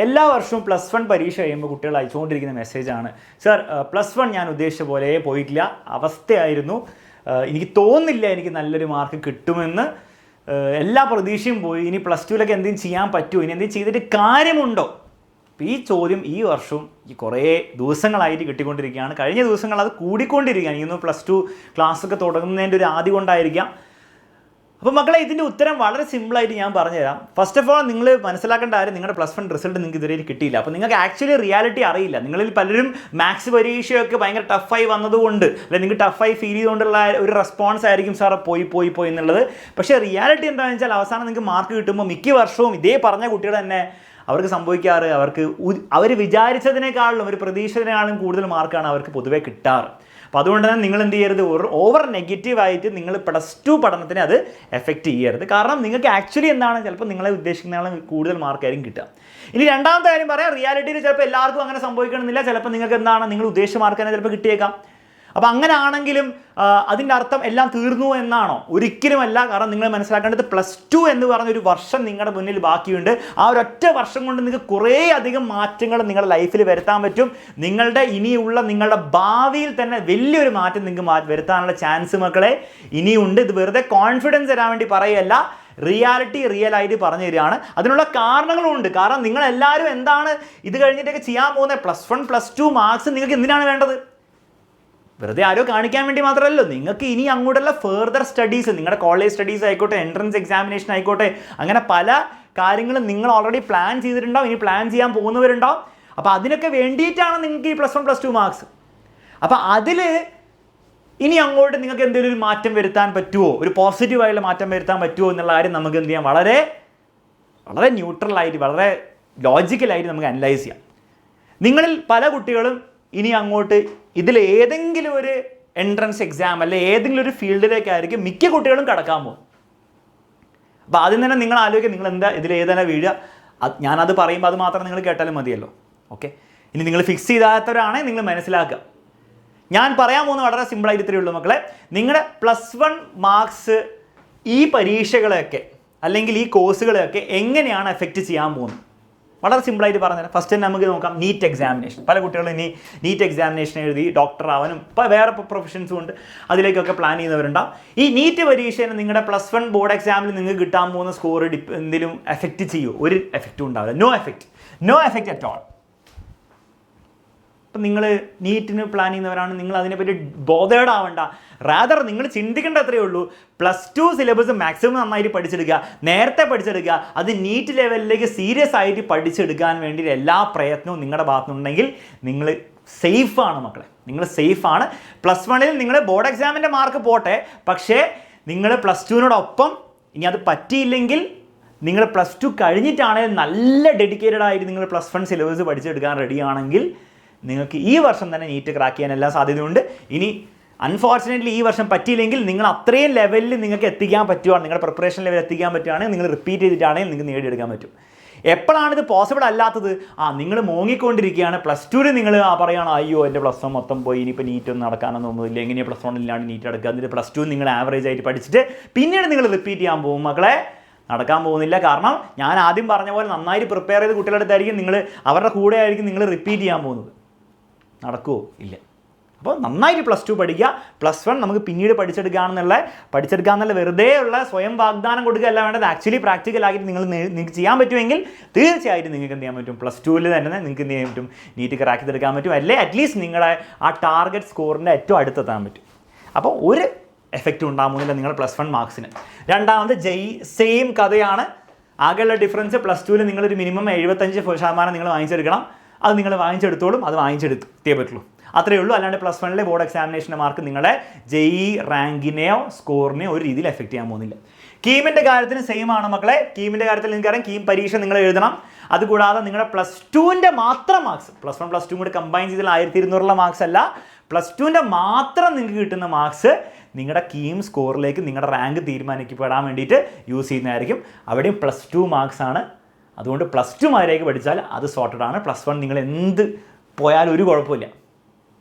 എല്ലാ വർഷവും +1 പരീക്ഷ കഴിയുമ്പോൾ കുട്ടികൾ അയച്ചുകൊണ്ടിരിക്കുന്ന മെസ്സേജാണ്, സർ +1 ഞാൻ ഉദ്ദേശിച്ച പോലെ പോയിട്ടില്ല, അവസ്ഥയായിരുന്നു, എനിക്ക് തോന്നുന്നില്ല എനിക്ക് നല്ലൊരു മാർക്ക് കിട്ടുമെന്ന്, എല്ലാ പ്രതീക്ഷയും പോയി, ഇനി +2 എന്തെങ്കിലും ചെയ്യാൻ പറ്റുമോ, ഇനി എന്തെങ്കിലും ചെയ്തിട്ട് കാര്യമുണ്ടോ? അപ്പോൾ ഈ ചോദ്യം ഈ വർഷവും ഈ കുറേ ദിവസങ്ങളായിട്ട് കിട്ടിക്കൊണ്ടിരിക്കുകയാണ്. കഴിഞ്ഞ ദിവസങ്ങൾ അത് കൂടിക്കൊണ്ടിരിക്കുകയാണ്. ഇന്ന് +2 ക്ലാസ്സൊക്കെ തുടങ്ങുന്നതിൻ്റെ ഒരു ആദ്യം കൊണ്ടായിരിക്കാം. അപ്പോൾ മക്കളെ, ഇതിൻ്റെ ഉത്തരം വളരെ സിമ്പിളായിട്ട് ഞാൻ പറഞ്ഞുതരാം. ഫസ്റ്റ് ഓഫ് ഓൾ നിങ്ങൾ മനസ്സിലാക്കേണ്ട കാര്യം, നിങ്ങളുടെ +1 റിസൾട്ട് നിങ്ങൾക്ക് ഇതുവരെ കിട്ടിയില്ല. അപ്പോൾ നിങ്ങൾക്ക് ആക്ച്വലി റിയാലിറ്റി അറിയില്ല. നിങ്ങളിൽ പലരും മാത്സ് പരീക്ഷയൊക്കെ ഭയങ്കര ടഫായി വന്നതുകൊണ്ട്, അല്ലെങ്കിൽ നിങ്ങൾക്ക് ടഫായി ഫീൽ ചെയ്തുകൊണ്ടുള്ള ഒരു റെസ്പോൺസ് ആയിരിക്കും സാർ പോയി എന്നുള്ളത്. പക്ഷേ റിയാലിറ്റി എന്താണെന്ന് വെച്ചാൽ അവസാനം നിങ്ങൾക്ക് മാർക്ക് കിട്ടുമ്പോൾ മിക്ക വർഷവും ഇതേ പറഞ്ഞ കുട്ടികൾ തന്നെ അവർക്ക് സംഭവിക്കാറ്, അവർ വിചാരിച്ചതിനേക്കാളും ഒരു പ്രതീക്ഷിച്ചതിനേക്കാളും കൂടുതൽ മാർക്കാണ് അവർക്ക് പൊതുവേ കിട്ടാറ്. അപ്പോൾ അതുകൊണ്ട് തന്നെ നിങ്ങൾ എന്ത് ചെയ്യരുത്, ഓവർ നെഗറ്റീവായിട്ട് നിങ്ങൾ +2 പഠനത്തിനെ അത് എഫക്റ്റ് ചെയ്യരുത്. കാരണം നിങ്ങൾക്ക് ആക്ച്വലി എന്താണ്, ചിലപ്പോൾ നിങ്ങളെ ഉദ്ദേശിക്കുന്നതിനേക്കാളും കൂടുതൽ മാർക്കായിരിക്കും കിട്ടുക. ഇനി രണ്ടാമത്തെ കാര്യം പറയാം, റിയാലിറ്റിയിൽ ചിലപ്പോൾ എല്ലാവർക്കും അങ്ങനെ സംഭവിക്കണമെന്നില്ല. ചിലപ്പോൾ നിങ്ങൾക്ക് എന്താണ്, നിങ്ങൾ ഉദ്ദേശിച്ച മാർക്ക് തന്നെ ചിലപ്പോൾ കിട്ടിയേക്കാം. അപ്പോൾ അങ്ങനെ ആണെങ്കിലും അതിൻ്റെ അർത്ഥം എല്ലാം തീർന്നു എന്നാണോ? ഒരിക്കലുമല്ല. കാരണം നിങ്ങൾ മനസ്സിലാക്കേണ്ടത് +2 എന്ന് പറഞ്ഞൊരു വർഷം നിങ്ങളുടെ മുന്നിൽ ബാക്കിയുണ്ട്. ആ ഒരൊറ്റ വർഷം കൊണ്ട് നിങ്ങൾക്ക് കുറേ അധികം മാറ്റങ്ങൾ നിങ്ങളുടെ ലൈഫിൽ വരുത്താൻ പറ്റും. നിങ്ങളുടെ ഇനിയുള്ള നിങ്ങളുടെ ഭാവിയിൽ തന്നെ വലിയൊരു മാറ്റം നിങ്ങൾക്ക് വരുത്താനുള്ള ചാൻസ് മക്കളെ ഇനിയുണ്ട്. ഇത് വെറുതെ കോൺഫിഡൻസ് തരാൻ വേണ്ടി പറയുകയല്ല, റിയാലിറ്റി റിയലായിട്ട് പറഞ്ഞു തരികയാണ്. അതിനുള്ള കാരണങ്ങളുമുണ്ട്. കാരണം നിങ്ങളെല്ലാവരും എന്താണ് ഇത് കഴിഞ്ഞിട്ടൊക്കെ ചെയ്യാൻ പോകുന്നത്, +1 +2 മാർക്സ് നിങ്ങൾക്ക് എന്തിനാണ് വേണ്ടത്? വെറുതെ ആരോ കാണിക്കാൻ വേണ്ടി മാത്രമല്ലോ. നിങ്ങൾക്ക് ഇനി അങ്ങോട്ടുള്ള ഫെർദർ സ്റ്റഡീസ്, നിങ്ങളുടെ കോളേജ് സ്റ്റഡീസ് ആയിക്കോട്ടെ, എൻട്രൻസ് എക്സാമിനേഷൻ ആയിക്കോട്ടെ, അങ്ങനെ പല കാര്യങ്ങളും നിങ്ങൾ ഓൾറെഡി പ്ലാൻ ചെയ്തിട്ടുണ്ടാവും, ഇനി പ്ലാൻ ചെയ്യാൻ പോകുന്നവരുണ്ടാവും. അപ്പോൾ അതിനൊക്കെ വേണ്ടിയിട്ടാണ് നിങ്ങൾക്ക് ഈ +1 +2 മാർക്സ്. അപ്പോൾ അതിൽ ഇനി അങ്ങോട്ട് നിങ്ങൾക്ക് എന്തെങ്കിലും ഒരു മാറ്റം വരുത്താൻ പറ്റുമോ, ഒരു പോസിറ്റീവായുള്ള മാറ്റം വരുത്താൻ പറ്റുമോ എന്നുള്ള കാര്യം നമുക്ക് എന്ത് ചെയ്യാം, വളരെ വളരെ ന്യൂട്രലായിട്ട്, വളരെ ലോജിക്കലായിട്ട് നമുക്ക് അനലൈസ് ചെയ്യാം. നിങ്ങളിൽ പല കുട്ടികളും ഇനി അങ്ങോട്ട് ഇതിൽ ഏതെങ്കിലും ഒരു എൻട്രൻസ് എക്സാം അല്ലെ ഏതെങ്കിലും ഒരു ഫീൽഡിലേക്കായിരിക്കും മിക്ക കുട്ടികളും കടക്കാൻ പോകും. അപ്പോൾ ആദ്യം തന്നെ നിങ്ങൾ ആലോചിക്കുക, നിങ്ങൾ എന്താ ഇതിൽ ഏതാണ് വീഴുക. ഞാനത് പറയുമ്പോൾ അത് മാത്രം നിങ്ങൾ കേട്ടാലും മതിയല്ലോ. ഓക്കെ, ഇനി നിങ്ങൾ ഫിക്സ് ചെയ്താത്തവരാണെങ്കിൽ നിങ്ങൾ മനസ്സിലാക്കുക. ഞാൻ പറയാൻ പോകുന്നത് വളരെ സിമ്പിളായിട്ട് ഇത്രയേ ഉള്ളൂ മക്കളെ. നിങ്ങളുടെ +1 മാർക്സ് ഈ പരീക്ഷകളെയൊക്കെ അല്ലെങ്കിൽ ഈ കോഴ്സുകളെയൊക്കെ എങ്ങനെയാണ് എഫക്റ്റ് ചെയ്യാൻ പോകുന്നത്, വളരെ സിമ്പിളായിട്ട് പറഞ്ഞുതരാം. ഫസ്റ്റ് തന്നെ നമുക്ക് നോക്കാം നീറ്റ് എക്സാമിനേഷൻ. പല കുട്ടികളും ഇനി നീറ്റ് എക്സാമിനേഷൻ എഴുതി ഡോക്ടർ ആവാനും ഇപ്പോൾ വേറെ പ്രൊഫഷൻസും ഉണ്ട്, അതിലേക്കൊക്കെ പ്ലാൻ ചെയ്യുന്നവരുണ്ടാവും. ഈ നീറ്റ് പരീക്ഷയിൽ നിങ്ങളുടെ +1 ബോർഡ് എക്സാമിൽ നിങ്ങൾക്ക് കിട്ടാൻ പോകുന്ന സ്കോർ എന്തെങ്കിലും എഫക്റ്റ് ചെയ്യുമോ? ഒരു എഫക്റ്റും ഉണ്ടാവില്ല. No effect at all. അപ്പം നിങ്ങൾ നീറ്റിന് പ്ലാൻ ചെയ്യുന്നവരാണ്, നിങ്ങൾ അതിനെപ്പറ്റി ബോധേഡ് ആവണ്ട. റാദർ നിങ്ങൾ ചിന്തിക്കേണ്ട അത്രയേ ഉള്ളൂ, +2 സിലബസ് മാക്സിമം നന്നായിട്ട് പഠിച്ചെടുക്കുക, നേരത്തെ പഠിച്ചെടുക്കുക. അത് നീറ്റ് ലെവലിലേക്ക് സീരിയസ് ആയിട്ട് പഠിച്ചെടുക്കാൻ വേണ്ടി എല്ലാ പ്രയത്നവും നിങ്ങളുടെ ഭാഗത്തുനിന്നുണ്ടെങ്കിൽ നിങ്ങൾ സേഫാണ് മക്കളെ, നിങ്ങൾ സേഫാണ്. +1 നിങ്ങൾ ബോർഡ് എക്സാമിൻ്റെ മാർക്ക് പോട്ടെ, പക്ഷേ നിങ്ങൾ +2നോടൊപ്പം ഇനി അത് പറ്റിയില്ലെങ്കിൽ നിങ്ങൾ +2 കഴിഞ്ഞിട്ടാണെങ്കിൽ നല്ല ഡെഡിക്കേറ്റഡ് ആയിട്ട് നിങ്ങൾ +1 സിലബസ് പഠിച്ചെടുക്കാൻ റെഡിയാണെങ്കിൽ നിങ്ങൾക്ക് ഈ വർഷം തന്നെ നീറ്റ് ക്രാക്ക് ചെയ്യാൻ എല്ലാ സാധ്യതയുണ്ട്. ഇനി അൺഫോർച്ചുനേറ്റ്ലി ഈ വർഷം പറ്റിയില്ലെങ്കിൽ നിങ്ങൾ അത്രയും ലെവലിൽ നിങ്ങൾക്ക് എത്തിക്കാൻ പറ്റുവാണ്, നിങ്ങളുടെ പ്രിപ്പറേഷൻ ലെവൽ എത്തിക്കാൻ പറ്റുകയാണെങ്കിൽ നിങ്ങൾ റിപ്പീറ്റ് ചെയ്തിട്ടാണെങ്കിൽ നിങ്ങൾക്ക് നേടിയെടുക്കാൻ പറ്റും. എപ്പോഴാണ് ഇത് പോസിബിൾ അല്ലാത്തത്? നിങ്ങൾ മോങ്ങിക്കൊണ്ടിരിക്കുകയാണ്. +2 നിങ്ങൾ പറയുകയാണ്, അയ്യോ എൻ്റെ +1 മൊത്തം പോയി, ഇനിയിപ്പോൾ നീറ്റ് ഒന്നും നടക്കാനൊന്നുമില്ല, എങ്ങനെയാണ് +1 ഇല്ലാണ്ട് നീറ്റ് നടക്കുക, എന്നിട്ട് +2 നിങ്ങൾ ആവറേജ് ആയിട്ട് പഠിച്ചിട്ട് പിന്നീട് നിങ്ങൾ റിപ്പീറ്റ് ചെയ്യാൻ പോകും മക്കളെ. നടക്കാൻ പോകുന്നില്ല. കാരണം ഞാൻ ആദ്യം പറഞ്ഞ പോലെ നന്നായിട്ട് പ്രിപ്പയർ ചെയ്ത് കുട്ടികളുടെ അടുത്തായിരിക്കും നിങ്ങൾ, അവരുടെ കൂടെ ആയിരിക്കും നിങ്ങൾ റിപ്പീറ്റ് ചെയ്യാൻ പോകുന്നത്. നടക്കുമോ? ഇല്ല. അപ്പോൾ നന്നായിട്ട് +2 പഠിക്കുക. +1 നമുക്ക് പിന്നീട് പഠിച്ചെടുക്കാന്നുള്ള വെറുതെ ഉള്ള സ്വയം വാഗ്ദാനം കൊടുക്കുകയല്ല വേണ്ടത്. ആക്ച്വലി പ്രാക്ടിക്കലായിട്ട് നിങ്ങൾക്ക് ചെയ്യാൻ പറ്റുമെങ്കിൽ തീർച്ചയായിട്ടും നിങ്ങൾക്ക് എന്ത് ചെയ്യാൻ പറ്റും, +2 തന്നെ നിങ്ങൾക്ക് എന്ത് ചെയ്യാൻ പറ്റും, നീറ്റ് ക്രാക്ക് ചെയ്തെടുക്കാൻ പറ്റും. അല്ലേ അറ്റ്ലീസ്റ്റ് നിങ്ങളുടെ ആ ടാർഗറ്റ് സ്കോറിൻ്റെ ഏറ്റവും അടുത്തെത്താൻ പറ്റും. അപ്പോൾ ഒരു എഫക്റ്റ് ഉണ്ടാകുന്നില്ല നിങ്ങൾ +1 മാർക്സിന്. രണ്ടാമത് സെയിം കഥയാണ്. ആകെയുള്ള ഡിഫറൻസ് +2 നിങ്ങളൊരു മിനിമം 75% നിങ്ങൾ വാങ്ങിച്ചെടുക്കണം. അത് നിങ്ങൾ വാങ്ങിച്ചെടുത്തോളും, അത് വാങ്ങിച്ചെടുത്തേ പറ്റുള്ളൂ. അത്രയേ ഉള്ളൂ. അല്ലാണ്ട് +1 ബോർഡ് എക്സാമിനേഷൻ്റെ മാർക്ക് നിങ്ങളുടെ JEE റാങ്കിനെയോ സ്കോറിനെയോ ഒരു രീതിയിൽ എഫക്റ്റ് ചെയ്യാൻ പോകുന്നില്ല. കീമിൻ്റെ കാര്യത്തിന് സെയിം ആണ് മക്കളെ. കീമിൻ്റെ കാര്യത്തിൽ നിങ്ങൾക്കറിയാം, കീം പരീക്ഷ നിങ്ങൾ എഴുതണം. അതുകൂടാതെ നിങ്ങളുടെ +2ൻ്റെ മാത്രം മാർക്സ്, +1 +2 കൂടി കമ്പൈൻ ചെയ്താൽ 1200 മാർക്സ് അല്ല, +2ൻ്റെ മാത്രം നിങ്ങൾക്ക് കിട്ടുന്ന മാർക്സ് നിങ്ങളുടെ കീം സ്കോറിലേക്ക് നിങ്ങളുടെ റാങ്ക് തീരുമാനിക്കപ്പെടാൻ വേണ്ടിയിട്ട് യൂസ് ചെയ്യുന്നതായിരിക്കും. അവിടെയും +2 മാർക്സ് ആണ്. അതുകൊണ്ട് +2 മാരേക്ക് പഠിച്ചാൽ അത് സോർട്ടഡ് ആണ്. +1 നിങ്ങൾ എന്ത് പോയാലും ഒരു കുഴപ്പമില്ല.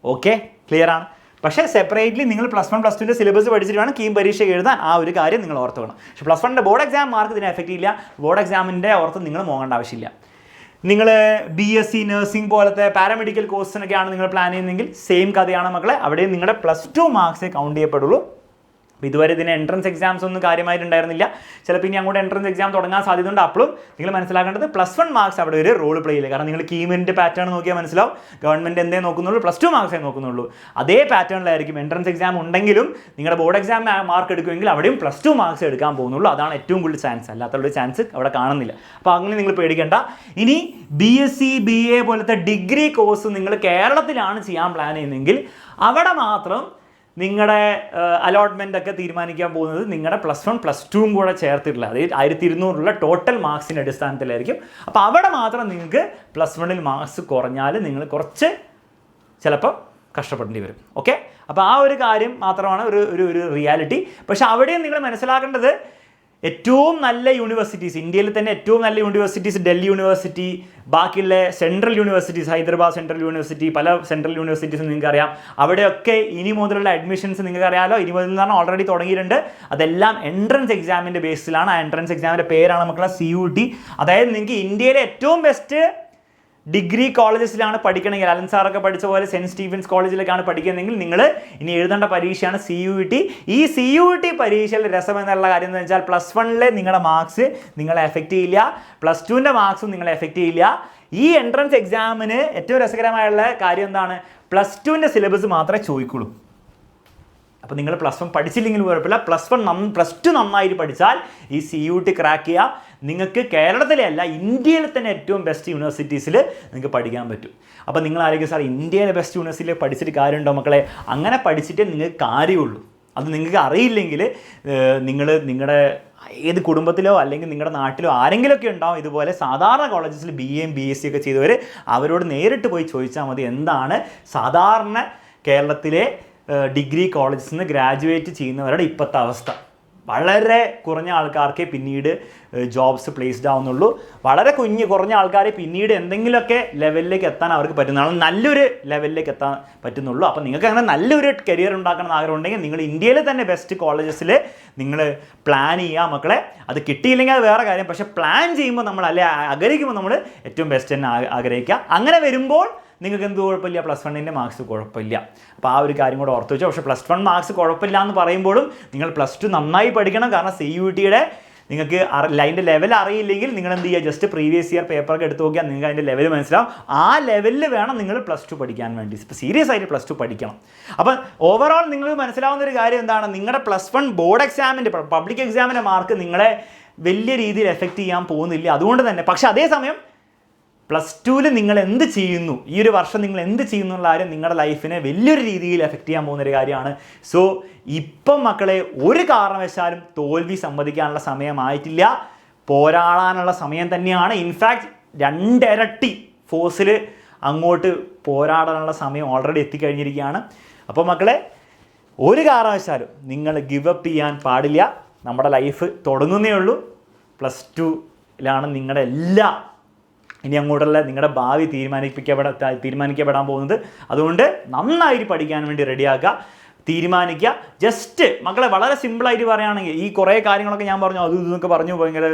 ഓക്കെ, ക്ലിയർ ആണ്. പക്ഷേ സെപ്പറേറ്റ്ലി നിങ്ങൾ +1 +2ൻ്റെ സിലബസ് പഠിച്ചിട്ട് വേണം കീം പരീക്ഷ എഴുതാൻ. ആ ഒരു കാര്യം നിങ്ങൾ ഓർത്ത് വേണം. പക്ഷേ +1ൻ്റെ ബോർഡ് എക്സാം മാർക്ക് ഇതിനെ എഫക്റ്റ് ഇല്ല. ബോർഡ് എക്സാമിൻ്റെ ഓർത്ത് നിങ്ങൾ പോകേണ്ട ആവശ്യമില്ല. നിങ്ങൾ BSc നഴ്സിംഗ് പോലത്തെ പാരാമെഡിക്കൽ കോഴ്സിനൊക്കെയാണ് നിങ്ങൾ പ്ലാൻ ചെയ്യുന്നതെങ്കിൽ സെയിം കഥയാണ് മക്കളെ. അവിടെയും നിങ്ങളുടെ +2 മാർക്സേ കൗണ്ട് ചെയ്യപ്പെടുള്ളൂ. അപ്പോൾ ഇതുവരെ ഇതിന് എൻട്രൻസ് എക്സാംസ് ഒന്നും കാര്യമായിട്ടുണ്ടായിരുന്നില്ല. ചിലപ്പോൾ ഇനി അങ്ങോട്ട് എൻട്രൻസ് എക്സാം തുടങ്ങാൻ സാധ്യതയുണ്ട്. അപ്പോഴും നിങ്ങൾ മനസ്സിലാക്കേണ്ടത് +1 മാർക്സ് അവിടെ ഒരു റോൾ പ്ലേ ചെയ്യില്ല. കാരണം നിങ്ങൾ കീമിൻ്റെ പാറ്റേൺ നോക്കിയാൽ മനസ്സിലാവും. ഗവൺമെൻറ് എന്തേ നോക്കുന്നുള്ളൂ, +2 മാർക്സേ നോക്കുന്നുള്ളൂ. അതേ പാറ്റേണിലായിരിക്കും എൻട്രൻസ് എക്സാം ഉണ്ടെങ്കിലും നിങ്ങളുടെ ബോർഡ് എക്സാം മാർക്ക് എടുക്കുമെങ്കിൽ അവിടെയും +2 മാർക്സ് എടുക്കാൻ പോകുന്നുള്ളൂ. അതാണ് ഏറ്റവും കൂടുതൽ ചാൻസ്. അല്ലാത്തുള്ള ചാൻസ് അവിടെ കാണുന്നില്ല. അപ്പോൾ അങ്ങനെ നിങ്ങൾ പേടിക്കേണ്ട. ഇനി BSc BA പോലത്തെ ഡിഗ്രി കോഴ്സ് നിങ്ങൾ കേരളത്തിലാണ് ചെയ്യാൻ പ്ലാൻ ചെയ്യുന്നതെങ്കിൽ അവിടെ മാത്രം നിങ്ങളുടെ അലോട്ട്മെൻ്റ് ഒക്കെ തീരുമാനിക്കാൻ പോകുന്നത് നിങ്ങളുടെ +1 +2 കൂടെ ചേർത്തിട്ടില്ല. അതായത് 1200 ടോട്ടൽ മാർക്സിൻ്റെ അടിസ്ഥാനത്തിലായിരിക്കും. അപ്പോൾ അവിടെ മാത്രം നിങ്ങൾക്ക് +1 മാർക്സ് കുറഞ്ഞാൽ നിങ്ങൾ കുറച്ച് ചിലപ്പോൾ കഷ്ടപ്പെടേണ്ടി വരും. ഓക്കെ, അപ്പോൾ ആ ഒരു കാര്യം മാത്രമാണ് ഒരു റിയാലിറ്റി. പക്ഷെ അവിടെയും നിങ്ങൾ മനസ്സിലാക്കേണ്ടത് ഏറ്റവും നല്ല യൂണിവേഴ്സിറ്റീസ്, ഇന്ത്യയിൽ തന്നെ ഏറ്റവും നല്ല യൂണിവേഴ്സിറ്റീസ്, ഡൽഹി യൂണിവേഴ്സിറ്റി, ബാക്കിയുള്ള central universities, Hyderabad central university, പല സെൻട്രൽ യൂണിവേഴ്സിറ്റീസ് നിങ്ങൾക്കറിയാം. അവിടെയൊക്കെ ഇനി മുതലുള്ള അഡ്മിഷൻസ് നിങ്ങൾക്കറിയാമല്ലോ. ഇനി മുതൽ എന്ന് പറഞ്ഞാൽ ഓൾറെഡി തുടങ്ങിയിട്ടുണ്ട്. അതെല്ലാം എൻട്രൻസ് എക്സാമിൻ്റെ ബേസിലാണ്. ആ എൻട്രൻസ് എക്സാമിൻ്റെ പേരാണ് മക്കളെ CUET. അതായത് നിങ്ങൾക്ക് ഇന്ത്യയിലെ ഏറ്റവും ബെസ്റ്റ് ഡിഗ്രി കോളേജസിലാണ് പഠിക്കണമെങ്കിൽ, അലൻ സാറൊക്കെ പഠിച്ച പോലെ സെൻറ്റ് സ്റ്റീഫൻസ് കോളേജിലേക്കാണ് പഠിക്കുന്നതെങ്കിൽ നിങ്ങൾ ഇനി എഴുതേണ്ട പരീക്ഷയാണ് CUET. ഈ CUET പരീക്ഷയിൽ രസം എന്നുള്ള കാര്യം എന്ന് വെച്ചാൽ +1 നിങ്ങളുടെ മാർക്സ് നിങ്ങളെ എഫക്റ്റ് ചെയ്യില്ല, +2 മാർക്സും നിങ്ങളെ എഫക്റ്റ് ചെയ്യില്ല. ഈ എൻട്രൻസ് എക്സാമിന് ഏറ്റവും രസകരമായുള്ള കാര്യം എന്താണ്, +2 സിലബസ് മാത്രമേ ചോദിക്കുള്ളൂ. അപ്പോൾ നിങ്ങൾ +1 പഠിച്ചില്ലെങ്കിലും കുഴപ്പമില്ല, +2 നന്നായിട്ട് പഠിച്ചാൽ ഈ CUET ക്രാക്ക് ചെയ്യുക. നിങ്ങൾക്ക് കേരളത്തിലെ അല്ല ഇന്ത്യയിൽ തന്നെ ഏറ്റവും ബെസ്റ്റ് യൂണിവേഴ്സിറ്റീസിൽ നിങ്ങൾക്ക് പഠിക്കാൻ പറ്റും. അപ്പോൾ നിങ്ങൾ ആരെങ്കിലും സാർ ഇന്ത്യയിലെ ബെസ്റ്റ് യൂണിവേഴ്സിറ്റിയിൽ പഠിച്ചിട്ട് കാര്യമുണ്ടോ മക്കളെ? അങ്ങനെ പഠിച്ചിട്ടേ നിങ്ങൾക്ക് കാര്യമുള്ളൂ. അത് നിങ്ങൾക്ക് അറിയില്ലെങ്കിൽ നിങ്ങളുടെ ഏത് കുടുംബത്തിലോ അല്ലെങ്കിൽ നിങ്ങളുടെ നാട്ടിലോ ആരെങ്കിലുമൊക്കെ ഉണ്ടാവും ഇതുപോലെ സാധാരണ കോളേജസിൽ BAയും BSc ഒക്കെ ചെയ്തവർ. അവരോട് നേരിട്ട് പോയി ചോദിച്ചാൽ മതി എന്താണ് സാധാരണ കേരളത്തിലെ ഡിഗ്രി കോളേജസിൽ നിന്ന് ഗ്രാജുവേറ്റ് ചെയ്യുന്നവരുടെ ഇപ്പോഴത്തെ അവസ്ഥ. വളരെ കുറഞ്ഞ ആൾക്കാർക്കേ പിന്നീട് ജോബ്സ് പ്ലേസ്ഡ് ആവുന്നുള്ളൂ. വളരെ കുറഞ്ഞ ആൾക്കാരെ പിന്നീട് എന്തെങ്കിലുമൊക്കെ ലെവലിലേക്ക് എത്താൻ അവർക്ക് പറ്റുന്നതാണ്, നല്ലൊരു ലെവലിലേക്ക് എത്താൻ പറ്റുന്നുള്ളൂ. അപ്പോൾ നിങ്ങൾക്ക് അങ്ങനെ നല്ലൊരു കരിയർ ഉണ്ടാക്കണം ആഗ്രഹം ഉണ്ടെങ്കിൽ നിങ്ങൾ ഇന്ത്യയിൽ തന്നെ ബെസ്റ്റ് കോളേജസിൽ നിങ്ങൾ പ്ലാൻ ചെയ്യുക മക്കളെ. അത് കിട്ടിയില്ലെങ്കിൽ അത് വേറെ കാര്യം. പക്ഷേ പ്ലാൻ ചെയ്യുമ്പോൾ നമ്മൾ ആഗ്രഹിക്കുമ്പോൾ നമ്മൾ ഏറ്റവും ബെസ്റ്റ് തന്നെ ആഗ്രഹിക്കുക. അങ്ങനെ വരുമ്പോൾ നിങ്ങൾക്ക് എന്ത് കുഴപ്പമില്ല, +1 മാർക്സ് കുഴപ്പമില്ല. അപ്പോൾ ആ ഒരു കാര്യം കൂടെ ഓർത്ത് വെച്ചോ. പക്ഷേ +1 മാർക്സ് കുഴപ്പമില്ല എന്ന് പറയുമ്പോഴും നിങ്ങൾ +2 നന്നായി പഠിക്കണം. കാരണം CUETയുടെ നിങ്ങൾക്ക് അതിൻ്റെ ലെവൽ അറിയില്ലെങ്കിൽ നിങ്ങൾ എന്ത് ചെയ്യുക, ജസ്റ്റ് പ്രീവിയസ് ഇയർ പേപ്പറൊക്കെ എടുത്ത് നോക്കിയാൽ നിങ്ങൾക്ക് അതിൻ്റെ ലെവൽ മനസ്സിലാവും. ആ ലെവലിൽ വേണം നിങ്ങൾ +2 പഠിക്കാൻ വേണ്ടി. ഇപ്പോൾ സീരിയസ് ആയിട്ട് +2 പഠിക്കണം. അപ്പം ഓവറോൾ നിങ്ങൾക്ക് മനസ്സിലാവുന്ന ഒരു കാര്യം എന്താണ്, നിങ്ങളുടെ +1 ബോർഡ് എക്സാമിൻ്റെ പബ്ലിക് എക്സാമിൻ്റെ മാർക്ക് നിങ്ങളെ വലിയ രീതിയിൽ എഫക്റ്റ് ചെയ്യാൻ പോകുന്നില്ല. അതുകൊണ്ട് തന്നെ പക്ഷേ അതേസമയം +2 നിങ്ങൾ എന്ത് ചെയ്യുന്നു, ഈ ഒരു വർഷം നിങ്ങൾ എന്ത് ചെയ്യുന്നു എന്നുള്ള കാര്യം നിങ്ങളുടെ ലൈഫിനെ വലിയൊരു രീതിയിൽ എഫക്റ്റ് ചെയ്യാൻ പോകുന്നൊരു കാര്യമാണ്. സോ ഇപ്പം മക്കളെ ഒരു കാരണവശാലും തോൽവി സമ്മതിക്കാനുള്ള സമയമായിട്ടില്ല, പോരാടാനുള്ള സമയം തന്നെയാണ്. ഇൻഫാക്റ്റ് 2 ഇരട്ടി ഫോഴ്സിൽ അങ്ങോട്ട് പോരാടാനുള്ള സമയം ഓൾറെഡി എത്തിക്കഴിഞ്ഞിരിക്കുകയാണ്. അപ്പോൾ മക്കളെ ഒരു കാരണവശാലും നിങ്ങൾ ഗിവ് അപ്പ് ചെയ്യാൻ പാടില്ല. നമ്മുടെ ലൈഫ് തുടങ്ങുന്നേ ഉള്ളൂ. +2 നിങ്ങളുടെ എല്ലാ ഇനി അങ്ങോട്ടുള്ള നിങ്ങളുടെ ഭാവി തീരുമാനിക്കപ്പെടാൻ പോകുന്നത്. അതുകൊണ്ട് നന്നായിട്ട് പഠിക്കാൻ വേണ്ടി റെഡിയാക്കുക, തീരുമാനിക്കുക. ജസ്റ്റ് മക്കളെ വളരെ സിമ്പിളായിട്ട് പറയുകയാണെങ്കിൽ ഈ കുറേ കാര്യങ്ങളൊക്കെ ഞാൻ പറഞ്ഞു, അതും ഇതൊക്കെ പറഞ്ഞു, ഭയങ്കര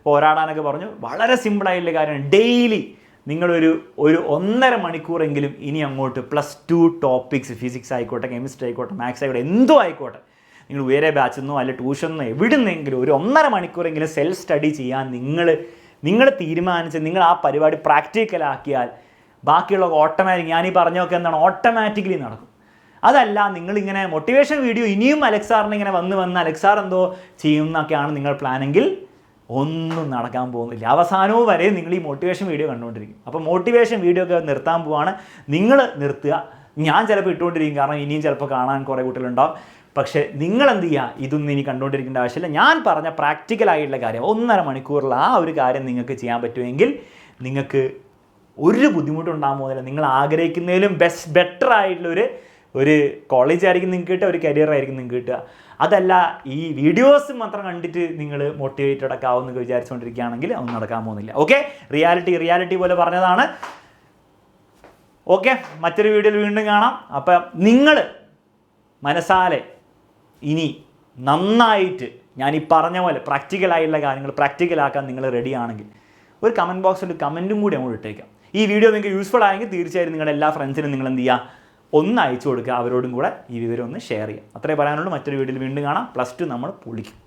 പോരാടാനൊക്കെ പറഞ്ഞു. വളരെ സിമ്പിളായിട്ടുള്ള കാര്യമാണ്. ഡെയിലി നിങ്ങളൊരു 1.5 മണിക്കൂറെങ്കിലും ഇനി അങ്ങോട്ട് +2 ടോപ്പിക്സ്, ഫിസിക്സ് ആയിക്കോട്ടെ, കെമിസ്ട്രി ആയിക്കോട്ടെ, മാത്സ് ആയിക്കോട്ടെ, എന്തോ ആയിക്കോട്ടെ, നിങ്ങൾ വേറെ ബാച്ചിൽ നിന്നോ അല്ലെ ട്യൂഷനിൽ നിന്നോ എവിടുന്നെങ്കിലും ഒരു 1.5 മണിക്കൂറെങ്കിലും സെൽഫ് സ്റ്റഡി ചെയ്യാൻ നിങ്ങൾ തീരുമാനിച്ച് നിങ്ങൾ ആ പരിപാടി പ്രാക്ടിക്കലാക്കിയാൽ ബാക്കിയുള്ള ഓട്ടോമാറ്റിക് ഞാനീ പറഞ്ഞൊക്കെ എന്താണ് ഓട്ടോമാറ്റിക്കലി നടക്കും. അതല്ല നിങ്ങളിങ്ങനെ മോട്ടിവേഷൻ വീഡിയോ ഇനിയും അലക്സാറിന് ഇങ്ങനെ വന്ന് അലക്സാർ എന്തോ ചെയ്യുന്നൊക്കെയാണ് നിങ്ങൾ പ്ലാനെങ്കിൽ ഒന്നും നടക്കാൻ പോകുന്നില്ല. അവസാനവും വരെ നിങ്ങൾ ഈ മോട്ടിവേഷൻ വീഡിയോ കണ്ടുകൊണ്ടിരിക്കും. അപ്പോൾ മോട്ടിവേഷൻ വീഡിയോ ഒക്കെ നിർത്താൻ പോവാണ്. നിങ്ങൾ നിർത്തുക. ഞാൻ ചിലപ്പോൾ ഇട്ടുകൊണ്ടിരിക്കും, കാരണം ഇനിയും ചിലപ്പോൾ കാണാൻ കുറേ കുട്ടികളുണ്ടാവും. പക്ഷേ നിങ്ങൾ എന്ത് ചെയ്യുക, ഇതൊന്നും ഇനി കണ്ടുകൊണ്ടിരിക്കേണ്ട ആവശ്യമില്ല. ഞാൻ പറഞ്ഞ പ്രാക്ടിക്കലായിട്ടുള്ള കാര്യം 1.5 മണിക്കൂറിൽ ആ ഒരു കാര്യം നിങ്ങൾക്ക് ചെയ്യാൻ പറ്റുമെങ്കിൽ നിങ്ങൾക്ക് ഒരു ബുദ്ധിമുട്ടുണ്ടാകാൻ പോകുന്നില്ല. നിങ്ങൾ ആഗ്രഹിക്കുന്നതിലും ബെറ്റർ ആയിട്ടുള്ള ഒരു കോളേജ് ആയിരിക്കും നിങ്ങൾക്ക് കിട്ടുക, ഒരു കരിയർ ആയിരിക്കും നിങ്ങൾക്ക് കിട്ടുക. അതല്ല ഈ വീഡിയോസ് മാത്രം കണ്ടിട്ട് നിങ്ങൾ മോട്ടിവേറ്റഡ് ഒക്കെ ആവുമെന്ന് വിചാരിച്ചുകൊണ്ടിരിക്കുകയാണെങ്കിൽ അതൊന്നും നടക്കാൻ പോകുന്നില്ല. ഓക്കെ, റിയാലിറ്റി പോലെ പറഞ്ഞതാണ്. ഓക്കെ, മറ്റൊരു വീഡിയോയിൽ വീണ്ടും കാണാം. അപ്പം നിങ്ങൾ മനസ്സാലെ ഇനി നന്നായിട്ട് ഞാൻ ഈ പറഞ്ഞ പോലെ പ്രാക്ടിക്കലായിട്ടുള്ള കാര്യങ്ങൾ പ്രാക്ടിക്കലാക്കാൻ നിങ്ങൾ റെഡിയാണെങ്കിൽ ഒരു കമൻറ്റ് ബോക്സിൽ ഒരു കമൻറ്റും കൂടി അങ്ങോട്ട് ഇട്ടേക്കാം. ഈ വീഡിയോ നിങ്ങൾക്ക് യൂസ്ഫുൾ ആയെങ്കിൽ തീർച്ചയായും നിങ്ങളുടെ എല്ലാ ഫ്രണ്ട്സിനും നിങ്ങൾ എന്ത് ചെയ്യുക, ഒന്ന് അയച്ചു കൊടുക്കുക, അവരോടും കൂടെ ഈ വിവരം ഒന്ന് ഷെയർ ചെയ്യുക. അത്രേ പറയാനുള്ളൂ. മറ്റൊരു വീഡിയോയിൽ വീണ്ടും കാണാം. +2 നമ്മൾ പൊളിക്കും.